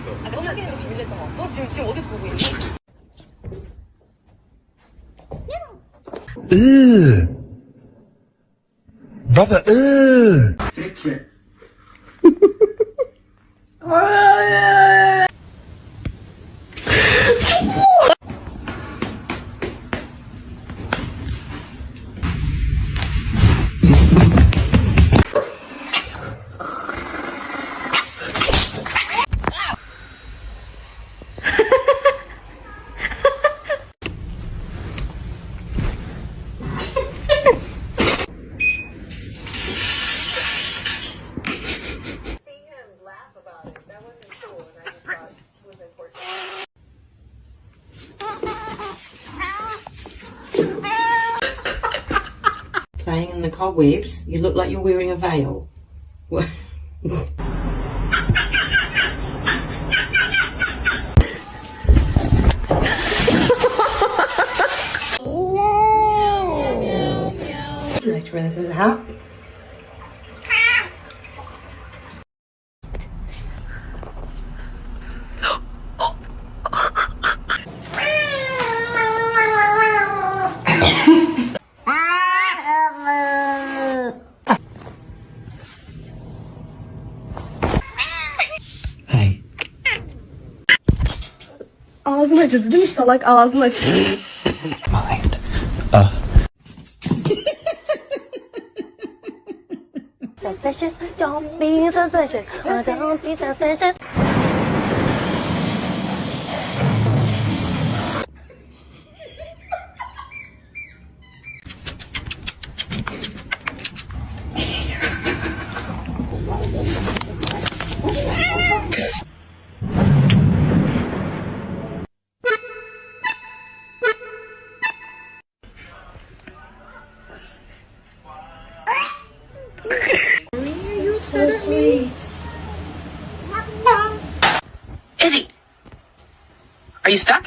있어. 아까 시작했는데 비밀했던 거. 너 지금 어디서 보고 있는 거야? Brother, Playing in the cobwebs, you look like you're wearing a veil. Would you like to wear this as a hat? Hey. Ağzını açıldı değil mi salak? Ağzını açıldı. Mind. Suspicious, don't be suspicious. Don't be suspicious. So sweet. Izzy! Are you stuck?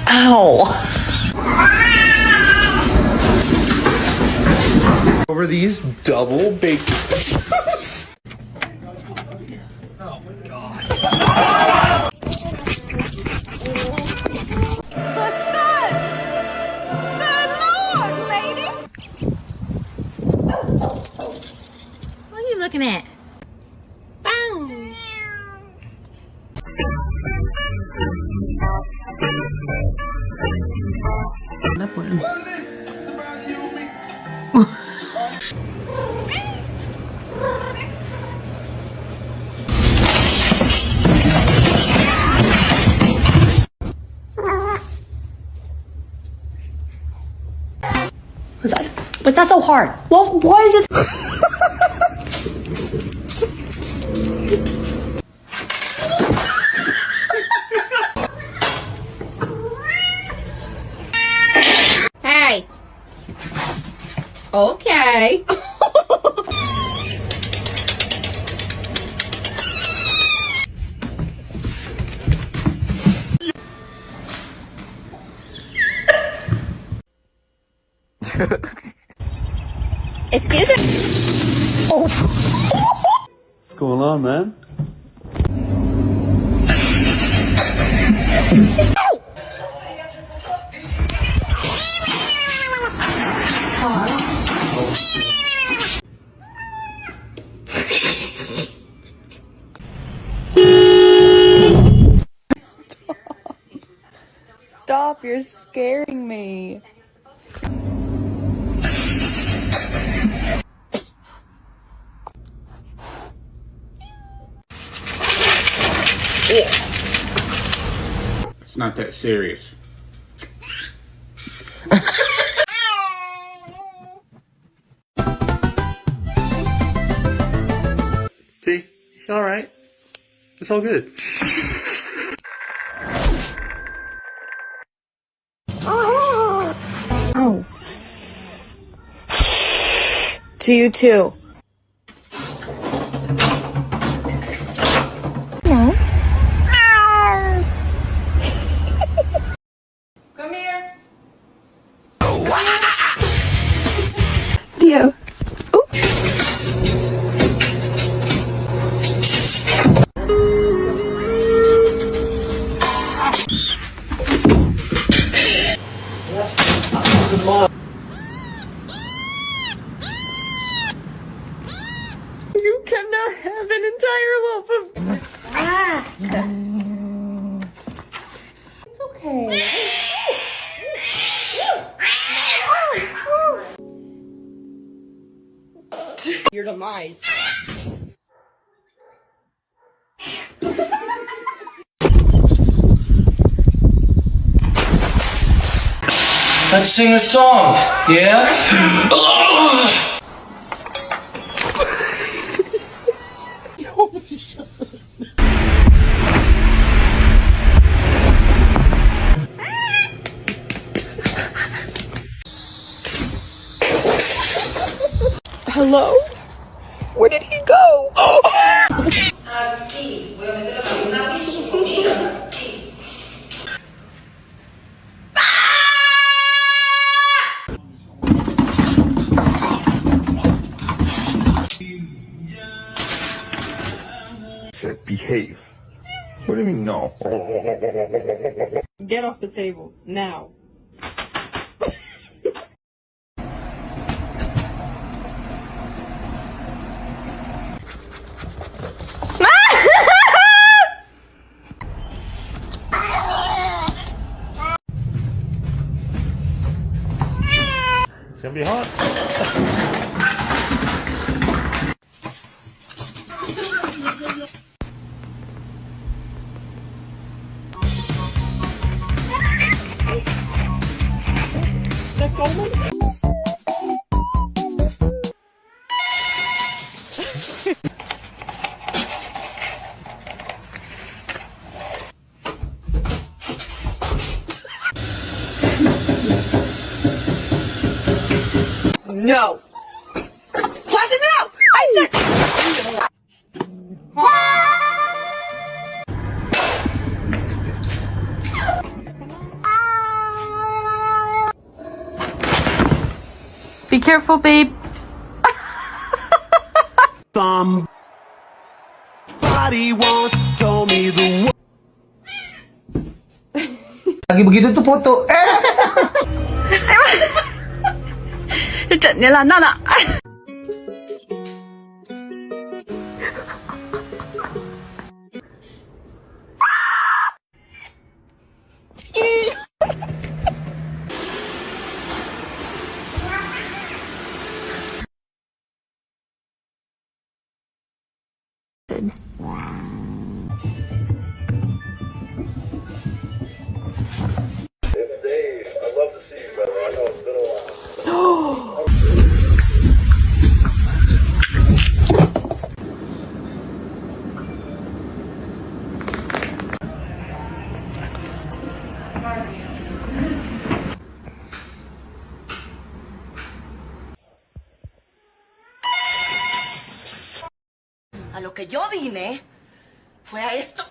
Ow! Over these double baked potatoes. Oh my god. The sun! Good Lord, lady! What are you looking at? That one. What's that so hard? Well, why is it? Hey. Okay. Excuse me? What's going on, man? Stop, you're scaring me. It's not that serious. See? It's alright. It's all good. Oh. To you too. No. Come here. Theo. You cannot have an entire loaf of. It's okay. Your demise. Let's sing a song, yeah? Hello? Where did he go? Said behave. What do you mean no? Get off the table now. It's gonna be hot. No. Tasha, no! I said. Be careful, babe. Somebody once told me the Lagi begitu tuh foto. 这整的了，闹闹。A lo que yo vine fue a esto.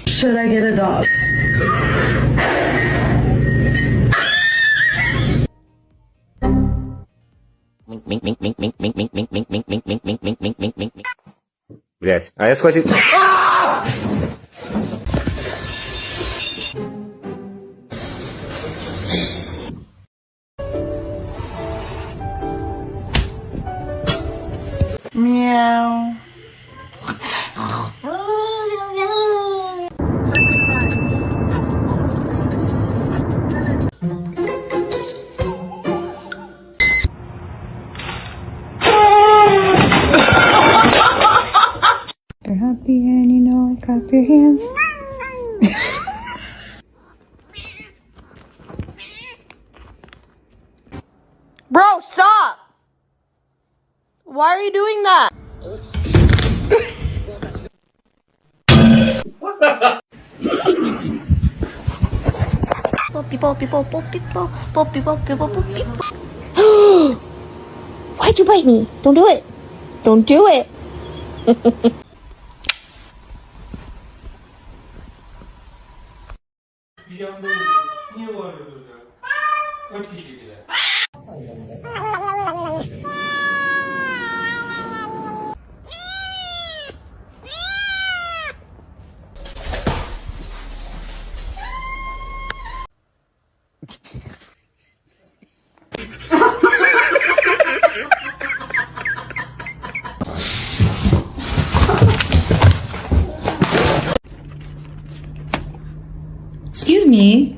Should I get a dog? Блять, а я схватил... Meow. You're happy and you know it, clap your hands. Bro, stop! Why are you doing that? Why'd you bite me? Don't do it. Don't do it. Excuse me.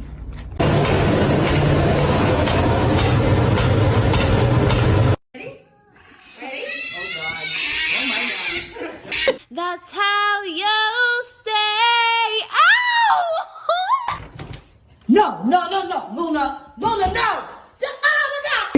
That's how you stay. Ow! No, no, no, no, Luna, Luna, no! Just, oh my God!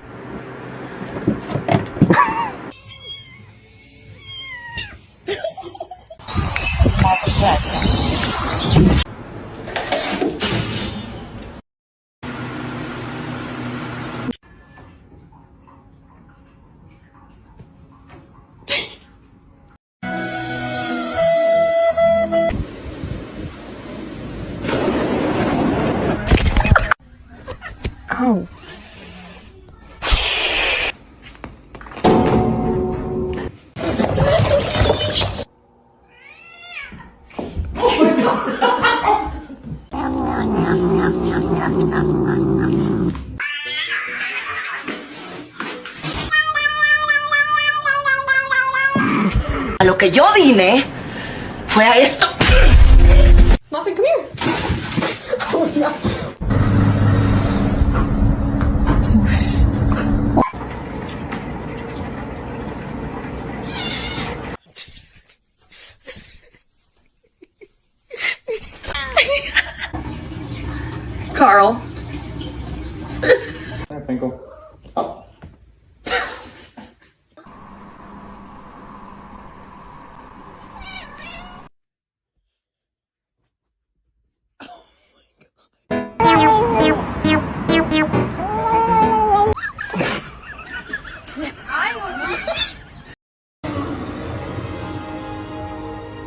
Ow. A lo que yo vine fue a esto. Muffin, come here. Oh no. Carl. Pinkle. Up.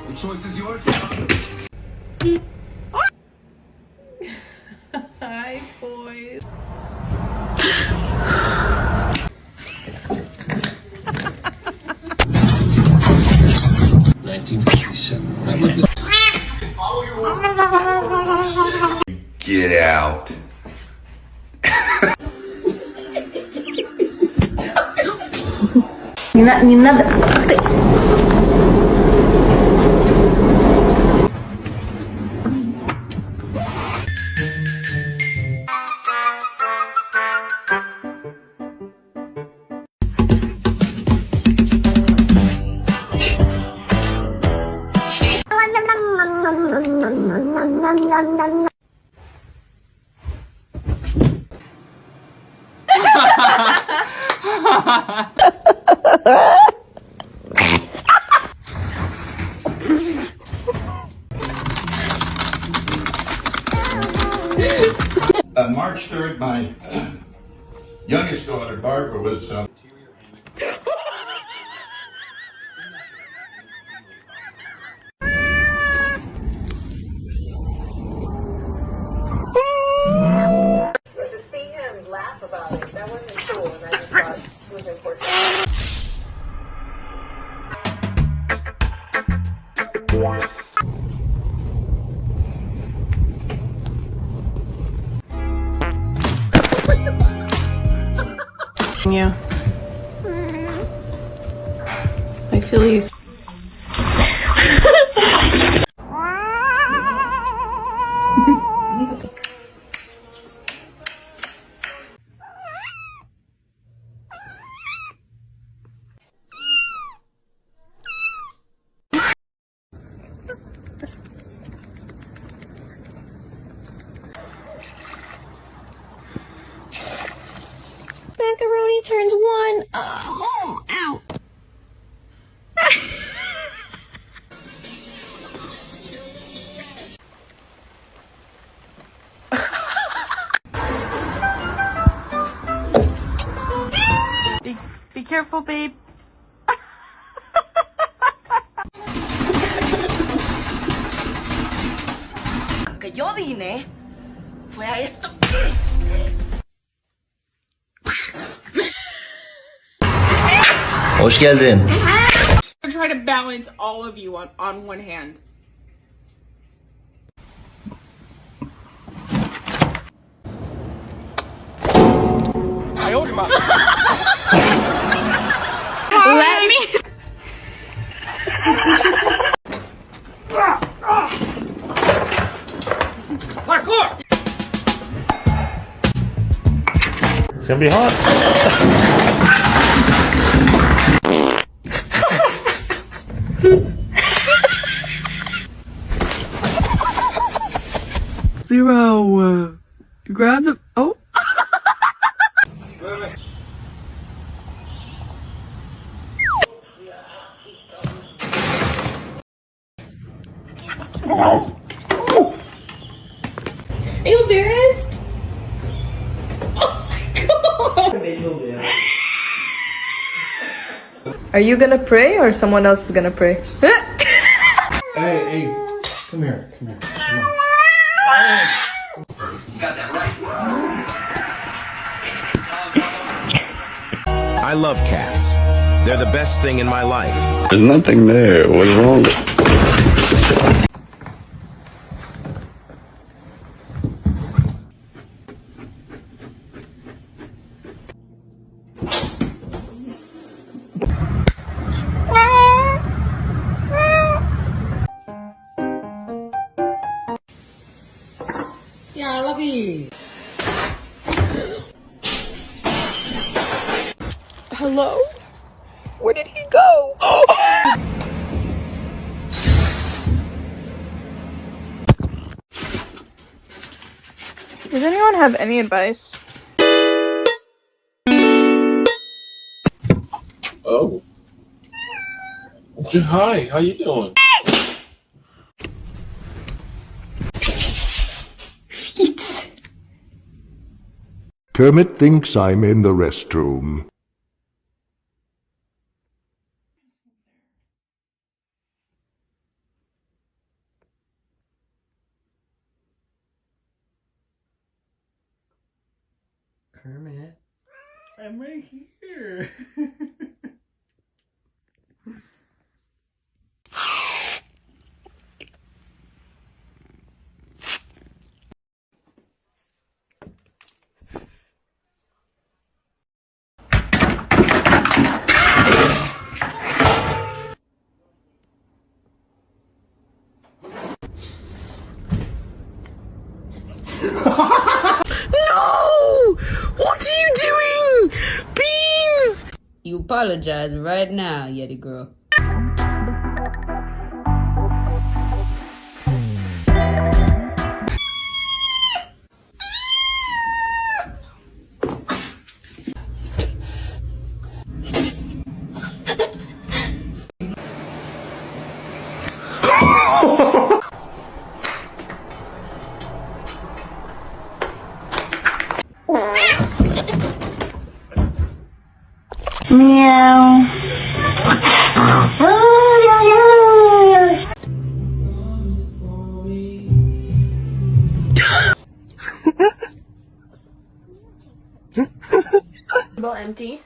The choice is yours. Hi, boys. Get out. Не надо. March 3rd, my youngest daughter, Barbara, was... You. Achilles. Macaroni turns one. Oh, ow. Be careful, babe. Lo que yo vine fue a esto. Hoş geldin. Try to balance all of you on one hand. Let me. Parkour! It's gonna be hot. Zero. Grab the. Oh. Are you embarrassed? Are you gonna pray or someone else is gonna pray? Hey, come here, come on. I love cats. They're the best thing in my life. There's nothing there. What's wrong? Yeah, I love you. Hello? Where did he go? Does anyone have any advice? Oh. Hi, how you doing? Kermit thinks I'm in the restroom. Kermit. I'm right here. No! What are you doing? Beans! You apologize right now, Yeti girl. Empty.